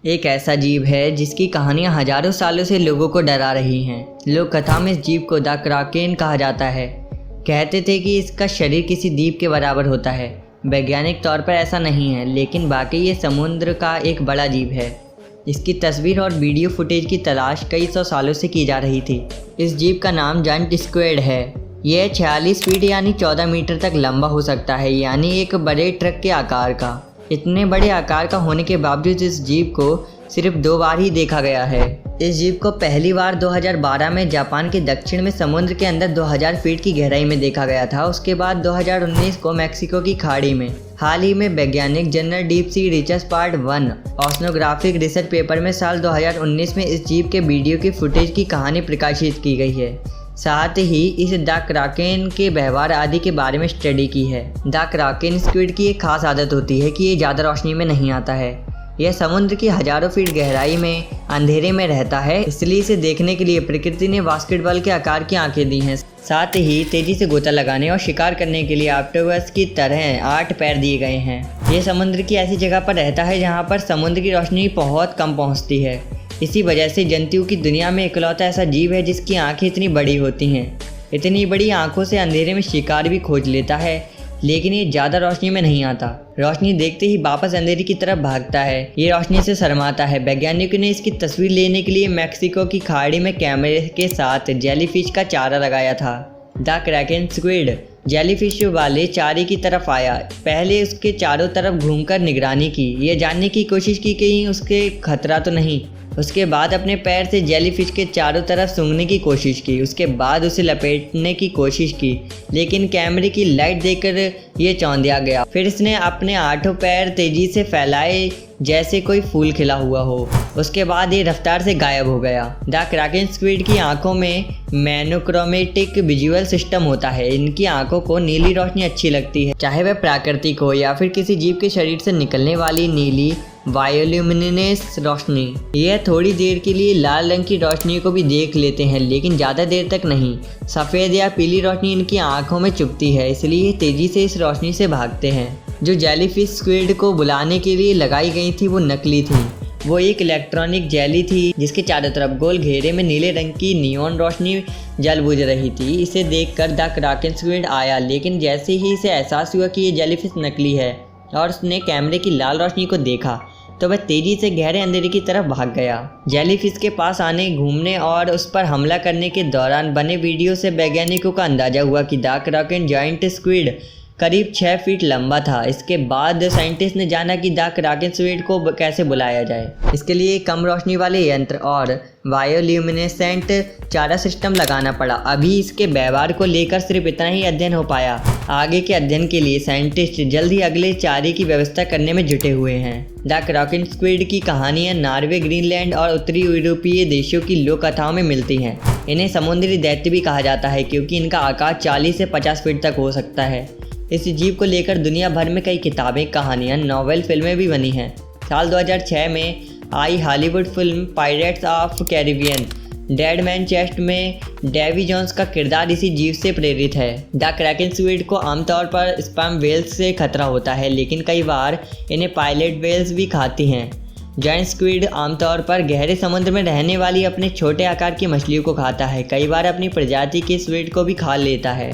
एक ऐसा जीव है जिसकी कहानियां हजारों सालों से लोगों को डरा रही हैं। लोक कथा में इस जीव को द क्राकेन कहा जाता है। कहते थे कि इसका शरीर किसी द्वीप के बराबर होता है। वैज्ञानिक तौर पर ऐसा नहीं है, लेकिन वाकई ये समुद्र का एक बड़ा जीव है। इसकी तस्वीर और वीडियो फुटेज की तलाश कई सौ सालों से की जा रही थी। इस जीव का नाम जायंट स्क्विड है। यह 46 फीट यानी 14 मीटर तक लंबा हो सकता है, यानी एक बड़े ट्रक के आकार का। इतने बड़े आकार का होने के बावजूद इस जीव को सिर्फ 2 बार ही देखा गया है। इस जीव को पहली बार 2012 में जापान के दक्षिण में समुद्र के अंदर 2000 फीट की गहराई में देखा गया था। उसके बाद 2019 को मैक्सिको की खाड़ी में। हाल ही में वैज्ञानिक journal deep sea research part 1 oceanographic research paper में साल 2019 में इस जीव के वीडियो की फुटेज की कहानी प्रकाशित की गई है। साथ ही इस द क्राकेन के व्यवहार आदि के बारे में स्टडी की है। द क्राकेन स्क्विड की एक खास आदत होती है कि ये ज़्यादा रोशनी में नहीं आता है। यह समुद्र की हजारों फीट गहराई में अंधेरे में रहता है, इसलिए इसे देखने के लिए प्रकृति ने बास्केटबॉल के आकार की आंखें दी हैं। साथ ही तेजी से गोता लगाने और शिकार करने के लिए ऑक्टोपस की तरह 8 पैर दिए गए हैं। यह समुद्र की ऐसी जगह पर रहता है जहाँ पर समुद्र की रोशनी बहुत कम पहुँचती है। इसी वजह से जंतुओं की दुनिया में इकलौता ऐसा जीव है जिसकी आंखें इतनी बड़ी होती हैं। इतनी बड़ी आंखों से अंधेरे में शिकार भी खोज लेता है, लेकिन ये ज़्यादा रोशनी में नहीं आता। रोशनी देखते ही वापस अंधेरे की तरफ भागता है। ये रोशनी से शर्माता है। वैज्ञानिकों ने इसकी तस्वीर लेने के लिए मैक्सिको की खाड़ी में कैमरे के साथ जेलीफिश का चारा लगाया था। द क्राकेन स्क्विड जेलीफिश वाले चारे की तरफ आया। पहले उसके चारों तरफ घूमकर निगरानी की, ये जानने की कोशिश की कहीं उसके खतरा तो नहीं। उसके बाद अपने पैर से जेलीफिश के चारों तरफ सूंघने की कोशिश की। उसके बाद उसे लपेटने की कोशिश की, लेकिन कैमरे की लाइट देखकर ये चौंधिया गया। फिर इसने अपने 8 पैर तेजी से फैलाए जैसे कोई फूल खिला हुआ हो। उसके बाद ये रफ्तार से गायब हो गया। द क्राकेन स्क्विड की आंखों में मोनोक्रोमेटिक विजुअल सिस्टम होता है। इनकी आंखों को नीली रोशनी अच्छी लगती है, चाहे वह प्राकृतिक हो या फिर किसी जीव के शरीर से निकलने वाली नीली बायोल्यूमिनेस रोशनी। यह थोड़ी देर के लिए लाल रंग की रोशनी को भी देख लेते हैं, लेकिन ज़्यादा देर तक नहीं। सफ़ेद या पीली रोशनी इनकी आंखों में चुभती है, इसलिए तेज़ी से इस रोशनी से भागते हैं। जो जेलीफिश स्क्विड को बुलाने के लिए लगाई गई थी वो नकली थी। वो एक इलेक्ट्रॉनिक जेली थी जिसके चारों तरफ गोल घेरे में नीले रंग की नियॉन रोशनी जल बुझ रही थी। इसे देखकर द क्राकेन स्क्विड आया, लेकिन जैसे ही इसे एहसास हुआ कि ये जेलीफिश नकली है और उसने कैमरे की लाल रोशनी को देखा, तो वह तेजी से गहरे अंधेरे की तरफ भाग गया। जेलीफिश के पास आने, घूमने और उस पर हमला करने के दौरान बने वीडियो से वैज्ञानिकों का अंदाजा हुआ कि द क्राकेन जायंट स्क्विड करीब 6 फीट लंबा था। इसके बाद साइंटिस्ट ने जाना कि द क्राकेन स्क्विड को कैसे बुलाया जाए। इसके लिए कम रोशनी वाले यंत्र और बायोल्यूमिनेसेंट चारा सिस्टम लगाना पड़ा। अभी इसके व्यवहार को लेकर सिर्फ इतना ही अध्ययन हो पाया। आगे के अध्ययन के लिए साइंटिस्ट जल्द ही अगले चारे की व्यवस्था करने में जुटे हुए हैं। द क्राकेन स्क्विड की कहानियाँ नॉर्वे, ग्रीनलैंड और उत्तरी यूरोपीय देशों की लोक कथाओं में मिलती हैं। इन्हें समुद्री दैत्य भी कहा जाता है, क्योंकि इनका आकार 40 से 50 फीट तक हो सकता है। इस जीव को लेकर दुनिया भर में कई किताबें, कहानियाँ, नॉवेल, फिल्में भी बनी हैं। साल 2006 में आई Hollywood film Pirates of Caribbean Dead Man Chest में डेवी जोन्स का किरदार इसी जीव से प्रेरित है। द क्राकेन स्क्विड को आमतौर पर स्पर्म वेल्स से खतरा होता है, लेकिन कई बार इन्हें पायलट वेल्स भी खाती हैं। जायंट स्क्विड आमतौर पर गहरे समुद्र में रहने वाली अपने छोटे आकार की मछलियों को खाता है। कई बार अपनी प्रजाति के स्क्विड को भी खा लेता है।